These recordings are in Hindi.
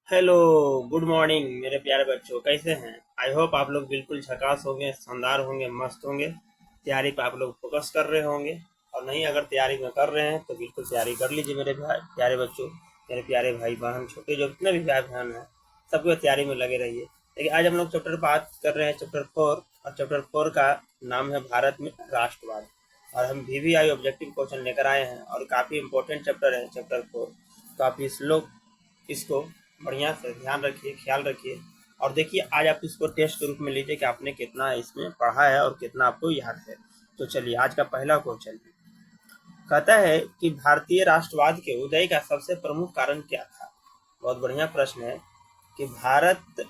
हेलो, गुड मॉर्निंग मेरे प्यारे बच्चों, कैसे हैं। आई होप आप लोग बिल्कुल झकास होंगे, शानदार होंगे, मस्त होंगे। तैयारी पे आप लोग फोकस कर रहे होंगे। और नहीं, अगर तैयारी में कर रहे हैं तो बिल्कुल तैयारी कर लीजिए मेरे भाई प्यारे बच्चों। मेरे प्यारे भाई बहन, छोटे जो जितने भी भाई बहन हैं, सबको तैयारी में लगे रहिए। देखिए, आज हम लोग चैप्टर बात कर रहे हैं, चैप्टर 4। और चैप्टर 4 का नाम है भारत में राष्ट्रवाद। और हम VVI ऑब्जेक्टिव क्वेश्चन लेकर आए हैं, और काफ़ी इंपॉर्टेंट चैप्टर है चैप्टर 4। तो आप इस लोग इसको बढ़िया से ध्यान रखिए, ख्याल रखिए। और देखिए, आज आप इसको टेस्ट के रूप में लीजिए कि आपने कितना इसमें पढ़ा है और कितना आपको याद है। तो चलिए, आज का पहला क्वेश्चन कहता है कि भारतीय राष्ट्रवाद के उदय का सबसे प्रमुख कारण क्या था। बहुत बढ़िया प्रश्न है कि भारत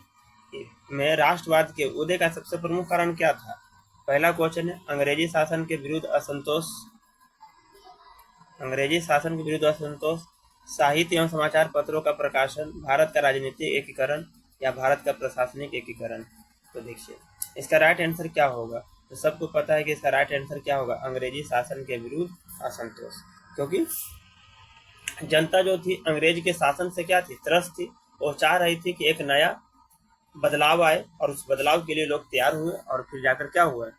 में राष्ट्रवाद के उदय का सबसे प्रमुख कारण क्या था। पहला क्वेश्चन है, अंग्रेजी शासन के विरुद्ध असंतोष, साहित्य एवं समाचार पत्रों का प्रकाशन, भारत का राजनीतिक एकीकरण, या भारत का प्रशासनिक एकीकरण। तो देखिए, इसका राइट आंसर क्या होगा। तो सबको पता है कि इसका राइट आंसर क्या होगा, अंग्रेजी शासन के विरुद्ध असंतोष। क्योंकि जनता जो थी अंग्रेज के शासन से क्या थी, त्रस्त थी। वो चाह रही थी कि एक नया बदलाव आए, और उस बदलाव के लिए लोग तैयार हुए, और फिर जाकर क्या हुआ।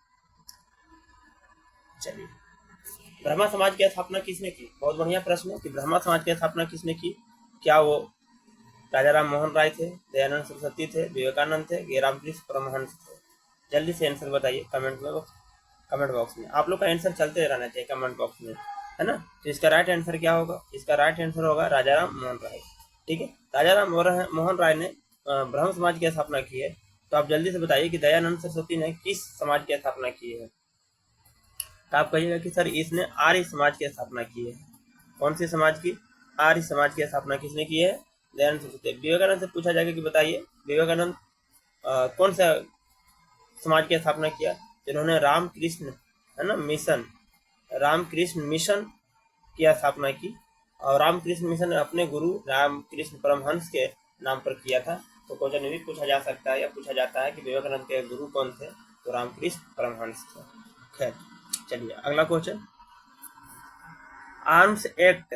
चलिए, ब्रह्मा समाज की स्थापना किसने की। बहुत बढ़िया प्रश्न है कि ब्रह्मा समाज की स्थापना किसने की। क्या वो राजा राम मोहन राय थे, दयानंद सरस्वती थे, विवेकानंद थे, ये रामकृष्ण परमहंस थे। जल्दी से आंसर बताइए कमेंट बॉक्स में। आप लोग का आंसर चलते रहना चाहिए कमेंट बॉक्स में, है ना। तो इसका राइट आंसर क्या होगा, इसका राइट आंसर होगा राजा राम मोहन राय। ठीक है, राजा राम मोहन राय ने ब्रह्म समाज की स्थापना की है। तो आप जल्दी से बताइए कि दयानंद सरस्वती ने किस समाज की स्थापना की है। तो आप कहिएगा कि सर इसने आर्य समाज की स्थापना की है। कौन सी समाज की, आर्य समाज की स्थापना किसने की है, दयानंद सरस्वती। विवेकानंद से पूछा जाएगा कि बताइए विवेकानंद कौन सा समाज की स्थापना किया। जिन्होंने रामकृष्ण, है ना, मिशन, रामकृष्ण मिशन की स्थापना की। और रामकृष्ण मिशन अपने गुरु रामकृष्ण परमहंस के नाम पर किया था। तो क्वेश्चन में भी पूछा जा सकता है या पूछा जाता है कि विवेकानंद के गुरु कौन थे। तो रामकृष्ण परमहंस थे। खैर, चलिए अगला क्वेश्चन, आर्म्स एक्ट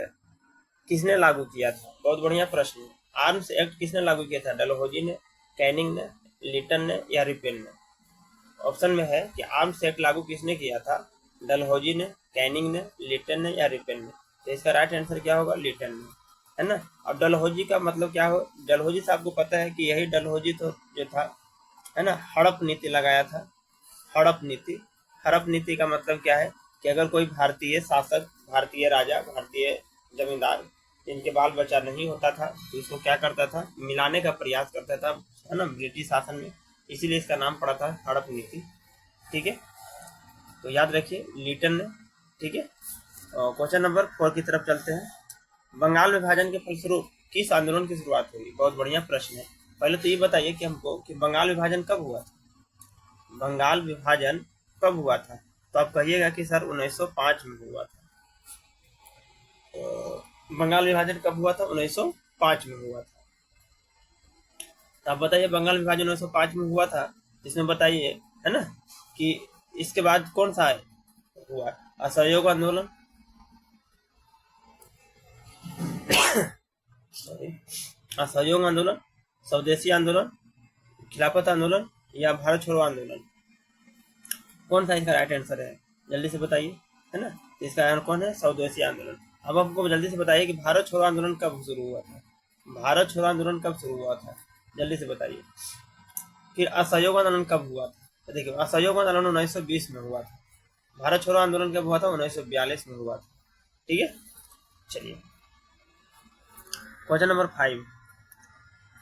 किसने लागू किया था। बहुत बढ़िया प्रश्न है। आर्म्स एक्ट किसने लागू किया था, डलहौजी ने, कैनिंग ने, लिटन ने, या रिपेन ने। ऑप्शन में है कि आर्म्स एक्ट लागू किसने किया था, डलहौजी ने, कैनिंग ने, लिटन ने, या रिपेन ने। तो इसका राइट आंसर क्या होगा, लिटन ने, है ना। अब डलहौजी का मतलब क्या हो, डलहौजी से आपको पता है कि यही डलहौजी तो जो था, है ना, हड़प नीति लगाया था। हड़प नीति, हड़प नीति का मतलब क्या है कि अगर कोई भारतीय शासक, भारतीय राजा, भारतीय जमींदार, इनके बाल बच्चा नहीं होता था तो इसको क्या करता था, मिलाने का प्रयास करता था, है ना, ब्रिटिश शासन में। इसीलिए इसका नाम पड़ा था हड़प नीति। ठीक है, तो याद रखिए लिटन ने। ठीक है, क्वेश्चन नंबर 4 की तरफ चलते हैं। बंगाल विभाजन के फलस्वरूप किस आंदोलन की शुरुआत हुई। बहुत बढ़िया प्रश्न है। पहले तो ये बताइए कि हमको कि बंगाल विभाजन कब हुआ था। बंगाल विभाजन कब हुआ था। तो आप कहिएगा कि सर 1905 में हुआ था। तो बंगाल विभाजन कब हुआ था, 1905 में हुआ था। तो आप बताइए बंगाल विभाजन 1905 में हुआ था। इसमें बताइए, है ना, कि इसके बाद कौन सा हुआ, असहयोग आंदोलन, सॉरी, असहयोग आंदोलन, स्वदेशी आंदोलन, खिलाफत आंदोलन, या भारत छोड़ो आंदोलन। कौन सा इसका राइट आंसर है, जल्दी से बताइए, है ना। तो इसका आंसर कौन है, स्वदेशी आंदोलन। अब आपको जल्दी से बताइए कि भारत छोड़ो आंदोलन कब शुरू हुआ था। भारत छोड़ो आंदोलन कब शुरू हुआ था, जल्दी से बताइए। फिर असहयोग आंदोलन कब हुआ था। तो देखिए, असहयोग आंदोलन 1920 में हुआ था। भारत छोड़ो आंदोलन कब हुआ था, 1942 में हुआ था। ठीक है, चलिए क्वेश्चन नंबर 5,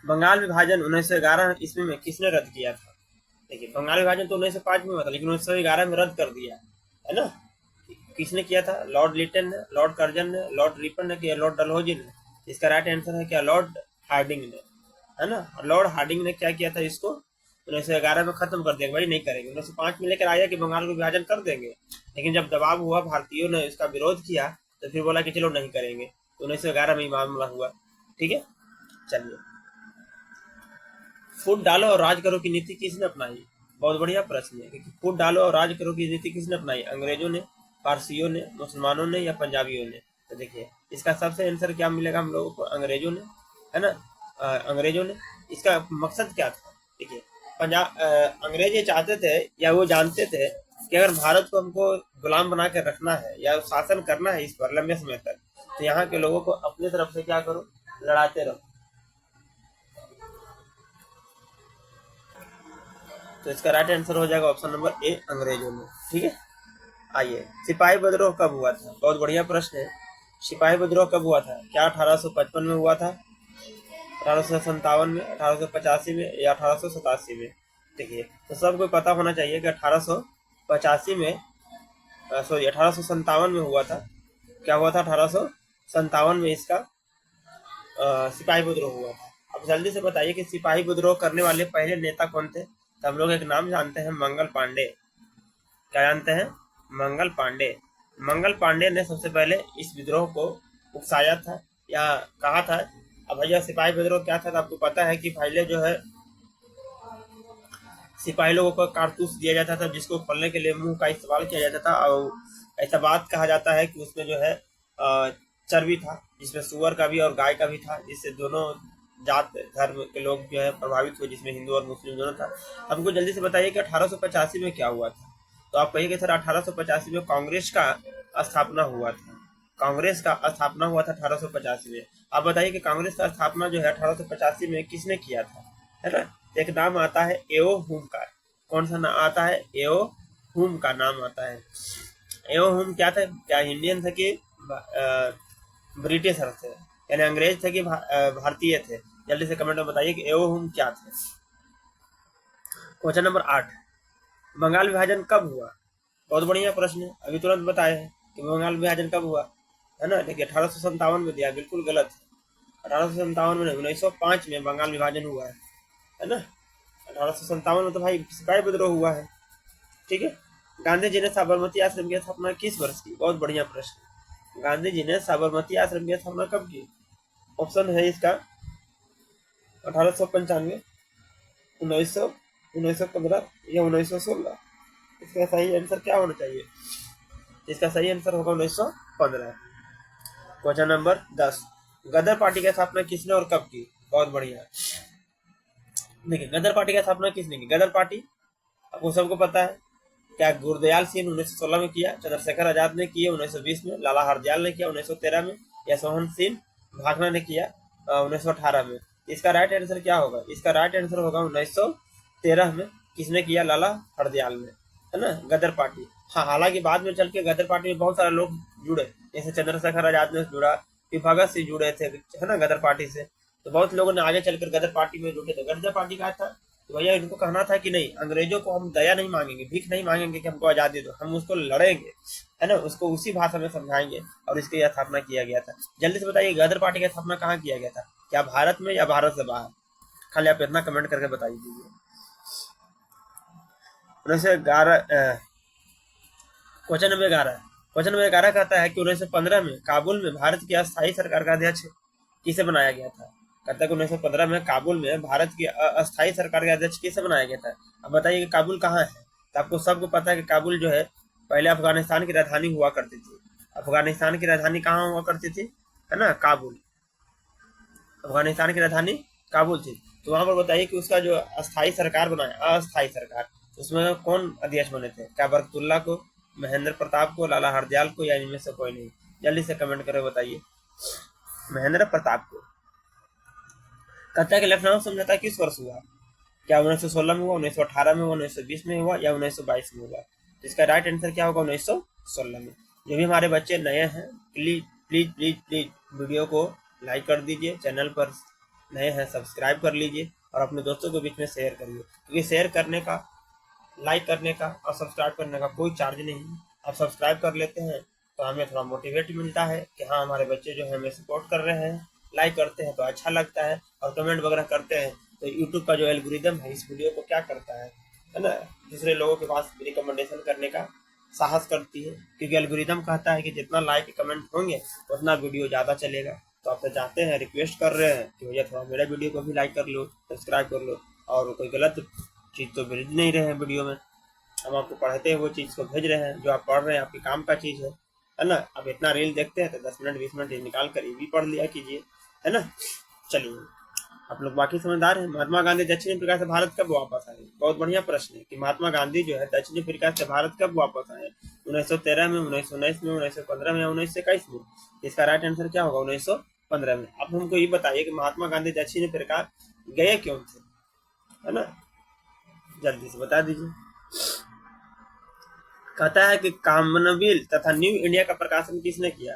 बंगाल विभाजन 1911 ईस्वी में किसने रद्द किया था। देखिए, बंगाल विभाजन तो 1905 में हुआ था, लेकिन 1911 में रद्द कर दिया, है ना। किसने किया था, लॉर्ड लिटन ने, लॉर्ड कर्जन ने, लॉर्ड रिपन ने, किया लॉर्ड डलहौजी ने। इसका राइट आंसर है क्या, लॉर्ड हार्डिंग ने, है ना। लॉर्ड हार्डिंग ने क्या किया था, इसको 1911 में खत्म कर दिया, भाई नहीं करेंगे। 1905 में लेकर आया कि बंगाल को विभाजन कर देंगे, लेकिन जब दबाव हुआ, भारतीयों ने इसका विरोध किया, तो फिर बोला कि चलो नहीं करेंगे। तो 1911 में मामला हुआ। ठीक है, चलिए, फूट डालो और राज करो की नीति किसने अपनाई। बहुत बढ़िया प्रश्न है कि फूट डालो और राज करो की नीति किसने अपनाई, अंग्रेजों ने, पारसियों ने, मुसलमानों ने, या पंजाबियों ने। तो देखिए, इसका सबसे आंसर क्या मिलेगा हम लोगों को, अंग्रेजों ने, है ना। अंग्रेजों ने। इसका मकसद क्या था? देखिए, पंजाब अंग्रेज ये चाहते थे या वो जानते थे कि अगर भारत को हमको गुलाम बना के रखना है या शासन करना है इस पर लंबे समय तक, तो यहाँ के लोगों को अपनी तरफ से क्या करो, लड़ाते रहो। तो इसका राइट आंसर हो जाएगा ऑप्शन नंबर ए, अंग्रेजों ने। ठीक है, आइए, सिपाही विद्रोह कब हुआ था? बहुत बढ़िया प्रश्न है। सिपाही विद्रोह कब हुआ था? क्या 1855 में हुआ था, 1857 में, 1885 में या 1887 में? देखिए, तो सबको पता होना चाहिए कि 1885 में, सॉरी 1857 में हुआ था। क्या हुआ था? 1857 में इसका सिपाही विद्रोह हुआ था। अब जल्दी से बताइए कि सिपाही विद्रोह करने वाले पहले नेता कौन थे? तो हम लोग एक नाम जानते हैं, मंगल पांडे। क्या जानते हैं? मंगल पांडे। मंगल पांडे ने सबसे पहले इस विद्रोह को उकसाया था या कहा था। अब भैया, सिपाही विद्रोह क्या था? तो आपको पता है कि पहले जो है सिपाही लोगों को कारतूस दिया जाता था, जिसको खोलने के लिए मुंह का इस्तेमाल किया जाता था, और ऐसा बात कहा जाता है कि उसमें जो है चर्बी था, जिसमें सुअर का भी और गाय का भी था, जिससे दोनों जात धर्म के लोग जो है प्रभावित हुए, जिसमें हिंदू और मुस्लिम दोनों था। हमको जल्दी से बताइए कि 1885 में क्या हुआ था? तो आप कहिए कि सर 1885 में कांग्रेस का स्थापना हुआ था। कांग्रेस का स्थापना हुआ था 1885 में। आप बताइए कि कांग्रेस का स्थापना जो है 1885 में किसने किया था, है ना? एक नाम आता है एओ हुम का। कौन सा नाम आता है? एओ हुम का नाम आता है। एओ हुम क्या था? क्या इंडियन थे कि ब्रिटिशर थे, यानी अंग्रेज थे कि भारतीय थे? जल्दी से कमेंट में बताइए कि एओ हुम क्या थे। क्वेश्चन नंबर 8, बंगाल विभाजन कब हुआ? बहुत बढ़िया प्रश्न है, अभी तुरंत बताए हैं कि बंगाल विभाजन कब हुआ, है ना? देखिए, 1857 में दिया, बिल्कुल गलत है। 1857 में, 1905 में बंगाल विभाजन हुआ है ना? 1857 में तो भाई सिपाही विद्रोह हुआ है। ठीक है, गांधी जी ने साबरमती आश्रम की स्थापना किस वर्ष की? बहुत बढ़िया प्रश्न। गांधी जी ने साबरमती आश्रम की स्थापना कब की? ऑप्शन है इसका 1895, 1915 या 1916। इसका सही आंसर क्या होना चाहिए? इसका सही आंसर होगा 1915। क्वेश्चन नंबर 10, गदर पार्टी की स्थापना किसने और कब की? बहुत बढ़िया। देखिए, गदर पार्टी की स्थापना किसने की? गदर पार्टी आपको सबको पता है। क्या गुरदयाल सिंह 1916 में किया, चंद्रशेखर आजाद ने किया 1920 में, लाला हरदयाल ने किया 1913 में, या सोहन सिंह भाखड़ा ने किया 1918 में? इसका राइट आंसर क्या होगा? इसका राइट आंसर होगा 1913 में। किसने किया? लाला हरदयाल ने, है ना? गदर पार्टी। हाँ, हालांकि बाद में चल के गदर पार्टी में बहुत सारे लोग जुड़े, जैसे चंद्रशेखर आजाद ने जुड़ा, फिर भगत सिंह जुड़े थे, है ना, गदर पार्टी से। तो बहुत लोगों ने आगे चलकर गदर पार्टी में जुटे थे। गदर पार्टी का था तो भैया इनको कहना था कि नहीं, अंग्रेजों को हम दया नहीं मांगेंगे, भीख नहीं मांगेंगे कि हमको आजादी दो, हम उसको लड़ेंगे, है ना, उसको उसी भाषा में समझाएंगे, और इसकी स्थापना किया गया था। जल्दी से बताइए, गदर पार्टी की स्थापना कहाँ किया गया था? क्या भारत में या भारत से बाहर? खाली आप इतना कमेंट करके बताइए दीजिए। 1911, क्वेश्चन नंबर 11। क्वेश्चन नंबर 11 कहता है कि 1915 में काबुल में भारत की अस्थायी सरकार का अध्यक्ष किसे बनाया गया था? कहता है कि 1915 में काबुल में भारत की अस्थायी सरकार का अध्यक्ष किसे बनाया गया था? अब बताइए कि काबुल कहाँ है? तो आपको सबको पता है कि काबुल जो है पहले अफगानिस्तान की राजधानी हुआ करती थी। अफगानिस्तान की राजधानी कहाँ हुआ करती थी? है ना, काबुल। अफगानिस्तान की राजधानी काबुल थी। तो वहां पर बताइए कि उसका जो अस्थायी सरकार बनाया, अस्थायी सरकार, उसमें कौन अध्यक्ष बने थे? क्या बरकतुल्ला को, महेंद्र प्रताप को, लाला हरदयाल को, या इनमें से कोई नहीं? जल्दी से कमेंट करके बताइए। महेंद्र प्रताप को। कहता है कि लखनऊ समझौता किस वर्ष हुआ? क्या 1916 में हुआ, 1918 में हुआ, 1920 में हुआ, या 1922 में हुआ? तो इसका राइट आंसर क्या होगा? 1916 में। जो भी हमारे बच्चे नए हैं, please please please please video को लाइक कर दीजिए, चैनल पर नए हैं सब्सक्राइब कर लीजिए, और अपने दोस्तों के बीच में शेयर करिए, क्योंकि शेयर करने का, लाइक करने का और सब्सक्राइब करने का कोई चार्ज नहीं है। आप सब्सक्राइब कर लेते हैं तो हमें थोड़ा मोटिवेट मिलता है कि हाँ, हमारे बच्चे जो है हमें सपोर्ट कर रहे हैं। लाइक करते हैं तो अच्छा लगता है, और कमेंट वगैरह करते हैं तो यूट्यूब का जो एल्गोरिदम है इस वीडियो को क्या करता है ना, दूसरे लोगों के पास रिकमेंडेशन करने का साहस करती है, क्योंकि एल्गोरिदम कहता है कि जितना लाइक कमेंट होंगे उतना वीडियो ज़्यादा चलेगा। तो आपसे चाहते हैं, रिक्वेस्ट कर रहे हैं कि भैया थोड़ा मेरा वीडियो को भी लाइक कर लो, सब्सक्राइब कर लो, और कोई गलत चीज़ तो भेज नहीं रहे हैं वीडियो में। हम आपको पढ़ते हैं, वो चीज़ को भेज रहे हैं, जो आप पढ़ रहे हैं आपके काम का चीज़ है ना। अब इतना रील देखते हैं तो 10 मिनट 20 मिनट निकाल कर ये भी पढ़ लिया कीजिए, है ना। चलिए, आप लोग बाकी समझदार हैं। महात्मा गांधी दक्षिण अफ्रीका से भारत कब वापस आए? बहुत बढ़िया प्रश्न है कि महात्मा गांधी जो है दक्षिण अफ्रीका से भारत कब वापस आए? 1913 में, 1919 में, 1915 में या 1921 में? इसका राइट आंसर क्या होगा? 1915 में। अब हमको ये बताइए कि महात्मा गांधी दक्षिण अफ्रीका गए क्यों थे, है ना? जल्दी से बता दीजिए। कहता है कि कॉमनवेल्थ तथा न्यू इंडिया का प्रकाशन किसने किया?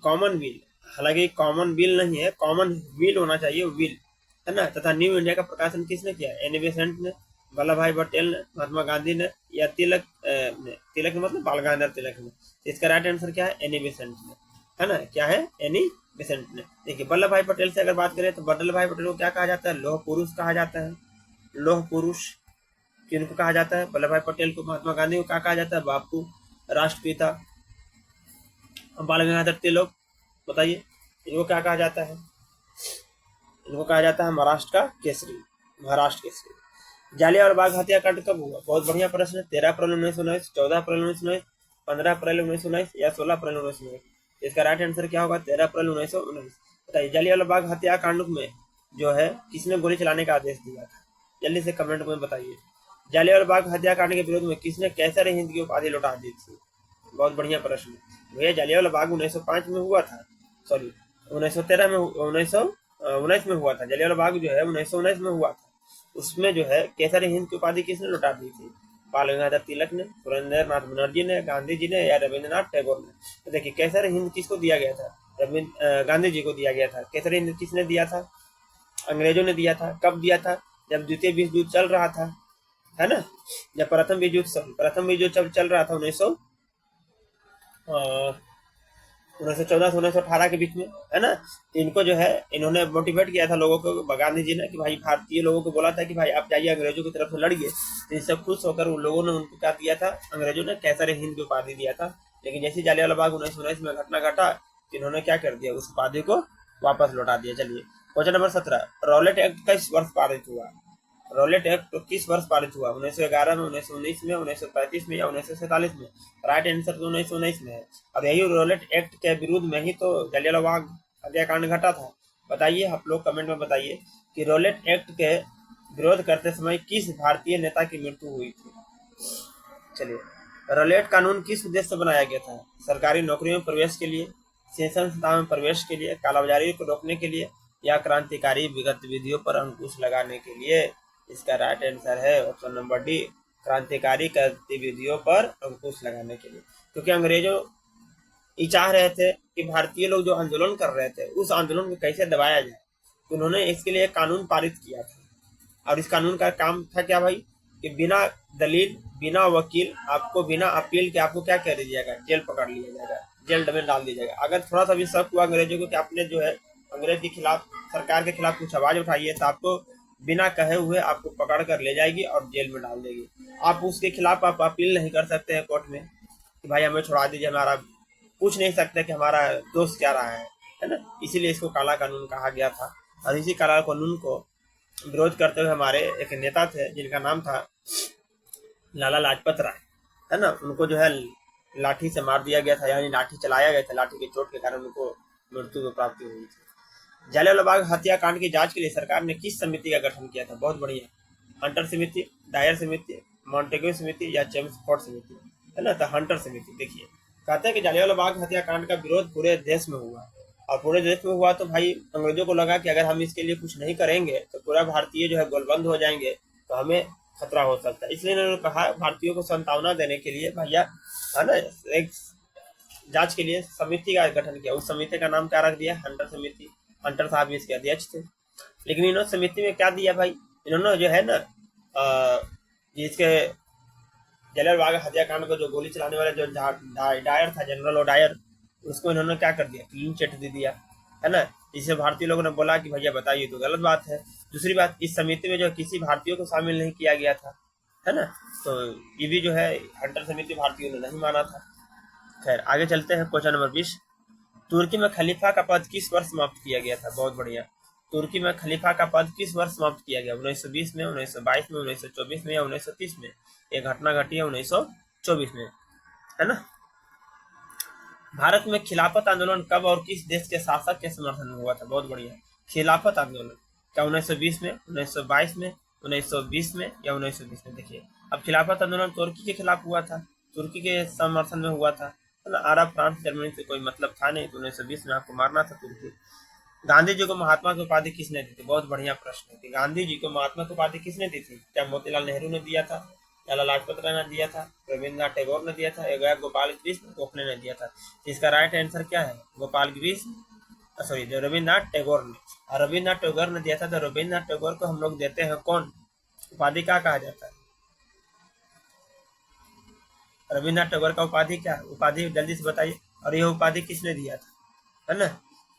कॉमनवेल्थ, हालांकि कॉमन विल नहीं है, कॉमन विल होना चाहिए, विल, है ना? तथा न्यू इंडिया का प्रकाशन किसने किया? एनी बेसेंट ने, वल्लभ भाई पटेल ने, महात्मा गांधी ने, या तिलक ने? तिलक ने मतलब बाल गंगाधर तिलक ने। इसका राइट आंसर क्या है? एनी बेसेंट ने, है ना? क्या है? एनी बेसेंट ने। देखिए, वल्लभ भाई पटेल से अगर बात करें तो वल्लभ भाई पटेल को क्या कहा जाता है? लौह पुरुष कहा जाता है। लौह पुरुष किनको कहा जाता है? वल्लभ भाई पटेल को। महात्मा गांधी को क्या कहा जाता है? बापू, राष्ट्रपिता। बाल गंगाधर तिलक, बताइए इनको क्या कहा जाता है? इनको कहा जाता है महाराष्ट्र का केसरी, महाराष्ट्र केसरी। जालियांवाला बाग हत्याकांड कब हुआ? बहुत बढ़िया प्रश्न है। 13 अप्रैल 1919, 14 अप्रैल 1919, 15 अप्रैल 1919 या 16 अप्रैल 1919? इसका राइट आंसर क्या होगा? 13 अप्रैल 1919। बताइए, जालियांवाला बाग हत्याकांड में जो है किसने गोली चलाने का आदेश दिया था? जल्दी से कमेंट में बताइए। जालियांवाला बाग हत्याकांड के विरोध में किसने कैसर हिंद की उपाधि लौटा दी थी? बहुत बढ़िया प्रश्न। भैया, जालियांवाला बाग 1905 में हुआ था, सॉरी 1913 में, 1919 में हुआ था। जालियांवाला बाग जो है 1919 में हुआ था। उसमें जो है केसर हिंद की उपाधि किसने लौटा दी थी? बाल गंगाधर तिलक ने, सुरेंद्र नाथ बनर्जी ने, गांधी जी ने, या रविंद्रनाथ टैगोर ने? तो देखिए, केसर हिंद किसको दिया गया था? गांधी जी को दिया गया था। केसर हिंद किसने दिया था? अंग्रेजों ने दिया था। कब दिया था? जब द्वितीय विश्व युद्ध चल रहा था, है ना? जब प्रथम विश्व युद्ध जब चल रहा था 1914 से 1918 के बीच में, है ना? इनको जो है इन्होंने मोटिवेट किया था लोगों को, गांधी जी ने, कि भाई भारतीय लोगों को बोला था कि भाई आप जाइए अंग्रेजों की तरफ से लड़िए। तो इससे खुश होकर उन लोगों ने उनको क्या दिया था? अंग्रेजों ने कैसर हिंद की उपाधि दिया था। लेकिन जैसे जालियांवाला बाग 1919 में घटना घटा, इन्होंने क्या कर दिया? उस उपाधि को वापस लौटा दिया। चलिए, क्वेश्चन नंबर 17, रॉलेट एक्ट किस वर्ष पारित हुआ? रॉलेट एक्ट किस वर्ष पारित हुआ? 1911 में, 1919 में, 1935 में या 1947 में? राइट आंसर तो 1919 में है। अब यही रॉलेट एक्ट के विरुद्ध में ही तो जालियांवाला बाग हत्याकांड घटा था। बताइए, आप लोग कमेंट में बताइए कि रॉलेट एक्ट के विरोध करते समय किस भारतीय नेता की मृत्यु हुई थी? चलिए, रॉलेट कानून किस उद्देश्य से बनाया गया था? सरकारी नौकरियों में प्रवेश के लिए, शिक्षण संस्थाओं में प्रवेश के लिए, कालाबाजारी को रोकने के लिए, या क्रांतिकारी गतिविधियों पर अंकुश लगाने के लिए? इसका राइट आंसर है ऑप्शन नंबर डी, क्रांतिकारी गतिविधियों पर अंकुश लगाने के लिए। क्योंकि अंग्रेजों ये चाह रहे थे कि भारतीय लोग जो आंदोलन कर रहे थे उस आंदोलन को कैसे दबाया जाए, तो उन्होंने इसके लिए कानून पारित किया था। और इस कानून का काम था क्या भाई? कि बिना दलील, बिना वकील, आपको बिना अपील के आपको क्या कर दिया जाएगा? जेल पकड़ लिया जाएगा, जेल में डाल दिया जाएगा। अगर थोड़ा सा भी शक हुआ अंग्रेजों को कि आपने जो है अंग्रेज के खिलाफ, सरकार के खिलाफ कुछ आवाज उठाई है, तो आपको बिना कहे हुए आपको पकड़ कर ले जाएगी और जेल में डाल देगी। आप उसके खिलाफ आप अपील नहीं कर सकते हैं कोर्ट में कि भाई हमें छुड़ा दीजिए, हमारा पूछ नहीं सकते कि हमारा दोस्त क्या रहा है ना? इसीलिए इसको काला कानून कहा गया था। और इसी काला कानून को विरोध करते हुए हमारे एक नेता थे जिनका नाम था लाला लाजपत राय, है ना? उनको जो है लाठी से मार दिया गया था, यानी लाठी चलाया गया था, लाठी की चोट के कारण उनको मृत्यु की प्राप्ति हुई थी। जालियांवाला बाग हत्याकांड की जांच के लिए सरकार ने किस समिति का गठन किया था? बहुत बढ़िया। हंटर समिति, डायर समिति, मॉन्टेग्यू समिति या जेम्स फोर्ड समिति, है ना? तो हंटर समिति। देखिए, कहते हैं कि जालियांवाला बाग हत्याकांड का विरोध पूरे देश में हुआ, और पूरे देश में हुआ तो भाई अंग्रेजों को लगा कि अगर हम इसके लिए कुछ नहीं करेंगे तो पूरा भारतीय जो है गोलबंद हो जाएंगे, तो हमें खतरा हो सकता है। इसलिए इन्होंने कहा भारतीयों को सांत्वना देने के लिए, भैया, है ना, एक जांच के लिए समिति का गठन किया। उस समिति का नाम क्या रख दिया? हंटर समिति। हंटर साहब इसके अध्यक्ष थे। लेकिन इन्होंने समिति में क्या दिया भाई? इन्होंने जो है ना जिसके जालियांवाला बाग हत्याकांड को जो गोली चलाने वाला जो डायर था, जनरल डायर, उसको इन्होंने क्या कर दिया? क्लीन चिट दे दिया, है ना? जिससे भारतीय लोगों ने बोला कि भैया बताइए, तो गलत बात है। दूसरी बात, इस समिति में जो किसी भारतीय को शामिल नहीं किया गया था, है ना? तो ये भी जो है हंटर समिति भारतीयों ने नहीं माना था। खैर, आगे चलते हैं। क्वेश्चन नंबर 20, तुर्की में खलीफा का पद किस वर्ष समाप्त किया गया था? बहुत बढ़िया। तुर्की में खलीफा का पद किस वर्ष समाप्त किया गया? 1920 में, 1922 में, 1924 में या 1930 में? एक घटना घटी है 1924 में, है ना? भारत में खिलाफत आंदोलन कब और किस देश के शासक के समर्थन में हुआ था? बहुत बढ़िया। खिलाफत आंदोलन क्या 1920 में, 1922 में, 1920 में या 1920 में? देखिए, अब खिलाफत आंदोलन तुर्की के खिलाफ हुआ था, तुर्की के समर्थन में हुआ था, है ना। अरब, फ्रांस, जर्मनी से कोई मतलब था नहीं, तो 1920 में आपको मारना था तुर्की। गांधी जी को महात्मा की उपाधि किसने दी थी? बहुत बढ़िया प्रश्न है कि गांधी जी को महात्मा की उपाधि किसने दी थी? क्या मोतीलाल नेहरू ने दिया था, लाला लाजपत राय ने दिया था, रविन्द्रनाथ टैगोर ने दिया था, या गोपाल कृष्ण गोखले ने दिया था? इसका राइट आंसर क्या है? गोपाल कृष्ण, सॉरी, रविन्द्रनाथ टैगोर ने। और रविन्द्रनाथ टैगोर ने दिया था। तो रविन्द्रनाथ टैगोर को हम लोग देते हैं कौन उपाधि, क्या कहा जाता है? रविन्द्रनाथ टैगोर का उपाधि क्या है? उपाधि जल्दी से बताइए। और यह उपाधि किसने दिया था, है ना?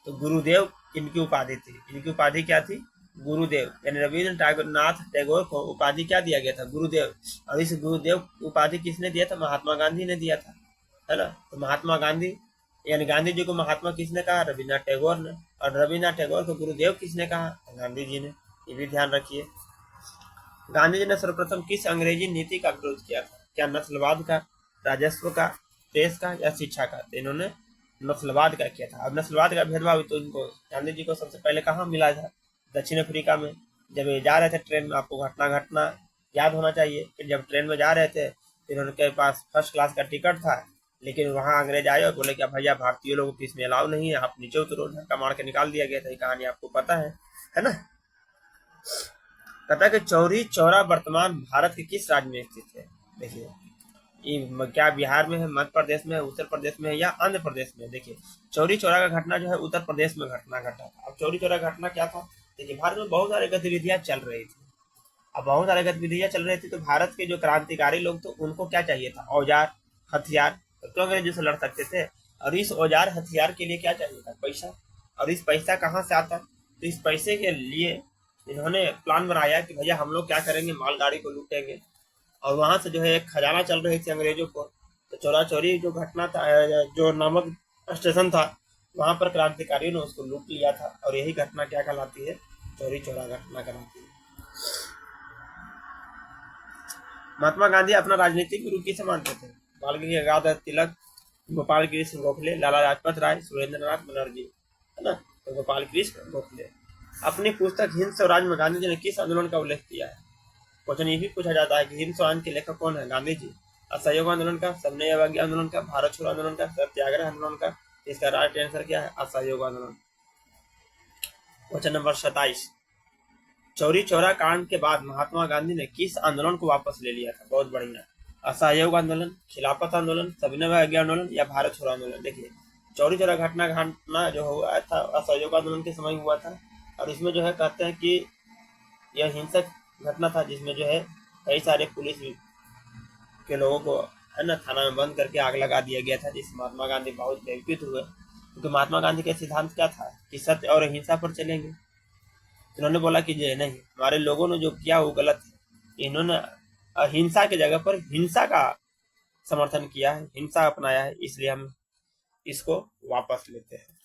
तो गुरुदेव इनकी उपाधि थी। इनकी उपाधि क्या थी? गुरुदेव। यानी रविन्द्रनाथ टैगोर को उपाधि क्या दिया गया था? गुरुदेव। और इस गुरुदेव उपाधि किसने दिया था? महात्मा गांधी ने दिया था, है ना। तो महात्मा गांधी यानी गांधी जी को महात्मा किसने कहा? रविन्द्रनाथ टैगोर ने। और रविन्द्रनाथ टैगोर को गुरुदेव किसने कहा? गांधी जी ने। ये भी ध्यान रखिए। गांधी जी ने सर्वप्रथम किस अंग्रेजी नीति का विरोध किया था? क्या नस्लवाद का, राजस्व का, प्रेस का या शिक्षा का? तो इन्होंने नस्लवाद का किया था। अब नस्लवाद का भेदभाव तो इनको गांधी जी को सबसे पहले कहाँ मिला था? दक्षिण अफ्रीका में। जब ये जा रहे थे ट्रेन में, आपको घटना याद होना चाहिए कि जब ट्रेन में जा रहे थे फिर उनके पास फर्स्ट क्लास का टिकट था, लेकिन वहाँ अंग्रेज आए और बोले कि भैया भारतीय लोगों को इसमें अलाउ नहीं है, आप नीचे उतरो। धक्का मार के निकाल दिया गया था। ये कहानी आपको पता है ना। कहता कि चौरी चौरा वर्तमान भारत के किस राज्य में स्थित है? देखिए, ये क्या बिहार में है, मध्य प्रदेश में है, उत्तर प्रदेश में है या आंध्र प्रदेश में? देखिए, चौरी चौरा का घटना जो है उत्तर प्रदेश में घटना घटा था। अब चौरी चौरा घटना क्या था? देखिए, भारत में बहुत सारी गतिविधियां चल रही थी। अब बहुत सारी गतिविधियां चल रही थी तो भारत के जो क्रांतिकारी लोग थे उनको क्या चाहिए था? औजार, हथियार। तो अंग्रेजों से लड़ सकते थे। और इस औजार हथियार के लिए क्या चाहिए था? पैसा। और इस पैसा कहाँ से आता? तो इस पैसे के लिए इन्होंने प्लान बनाया कि भैया हम लोग क्या करेंगे, मालगाड़ी को लूटेंगे। और वहां से जो है एक खजाना चल रही थी अंग्रेजों को। तो चौरा चौरी जो घटना था, जो नामक स्टेशन था, वहां पर क्रांतिकारियों ने उसको लूट लिया था। और यही घटना क्या कहलाती है? चौरी चौरा घटना कहलाती है। महात्मा गांधी अपना राजनीतिक गुरु किसे मानते थे? बाल गंगाधर तिलक, गोपाल कृष्ण गोखले, लाला लाजपत राय, सुरेंद्रनाथ बनर्जी, है ना। तो गोपाल कृष्ण गोखले। अपनी पुस्तक हिंद स्वराज में गांधी जी ने किस आंदोलन का उल्लेख किया है? क्वेश्चन ये भी पूछा जाता है कि हिंद स्वराज के लेखक कौन है? गांधी जी। असहयोग आंदोलन का, सबने अवज्ञा आंदोलन का, भारत छोड़ो आंदोलन का, सत्याग्रह आंदोलन का? इसका राइट आंसर क्या है? असहयोग आंदोलन। क्वेश्चन नंबर 27, चौरी चौरा कांड के बाद महात्मा गांधी ने किस आंदोलन को वापस ले लिया था? बहुत बढ़िया। असहयोग आंदोलन, खिलाफत आंदोलन, सविनय अवज्ञा आंदोलन या भारत छोड़ो आंदोलन? देखिए, चौरी चौरा घटना जो हुआ था असहयोग आंदोलन के समय हुआ था। और इसमें जो है कहते हैं कि यह हिंसक घटना था जिसमें जो है कई सारे पुलिस के लोगों को, है ना, थाना में बंद करके आग लगा दिया गया था, जिससे महात्मा गांधी बहुत भयभीत हुए। क्योंकि महात्मा गांधी का सिद्धांत क्या था? कि सत्य और अहिंसा पर चलेंगे। इन्होंने बोला कि ये नहीं, हमारे लोगों ने जो किया वो गलत है। इन्होंने अहिंसा की जगह पर हिंसा का समर्थन किया है, हिंसा अपनाया है, इसलिए हम इसको वापस लेते हैं।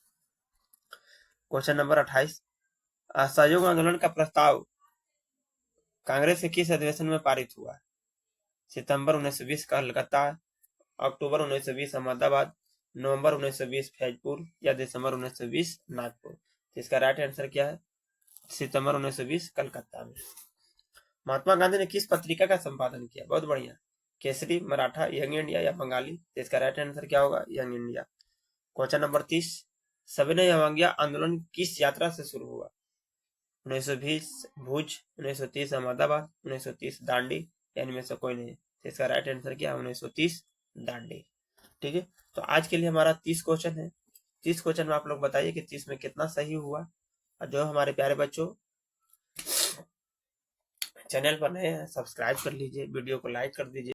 क्वेश्चन नंबर 28, असहयोग आंदोलन का प्रस्ताव कांग्रेस के किस अधिवेशन में पारित हुआ? सितंबर 1920 कलकत्ता, अक्टूबर 1920 अहमदाबाद, नवंबर 1920 फैजपुर या दिसंबर 1920 नागपुर? इसका राइट आंसर क्या है? सितंबर 1920 कलकत्ता में। महात्मा गांधी ने किस पत्रिका का संपादन किया? बहुत बढ़िया। केसरी, मराठा, यंग इंडिया या बंगाली? इसका राइट आंसर क्या होगा? Young India. क्वेश्चन नंबर 30, सविनय अवज्ञा आंदोलन किस यात्रा से शुरू हुआ? 1920 भुज, 1930 अहमदाबाद, 1930 दांडी या इनमें से कोई नहीं? इसका राइट आंसर क्या है? 1930 दांडी। ठीक है, तो आज के लिए हमारा 30 क्वेश्चन है। 30 क्वेश्चन में आप लोग बताइए कि 30 में कितना सही हुआ। और जो हमारे प्यारे बच्चों चैनल पर नए हैं सब्सक्राइब कर लीजिए, वीडियो को लाइक कर दीजिए।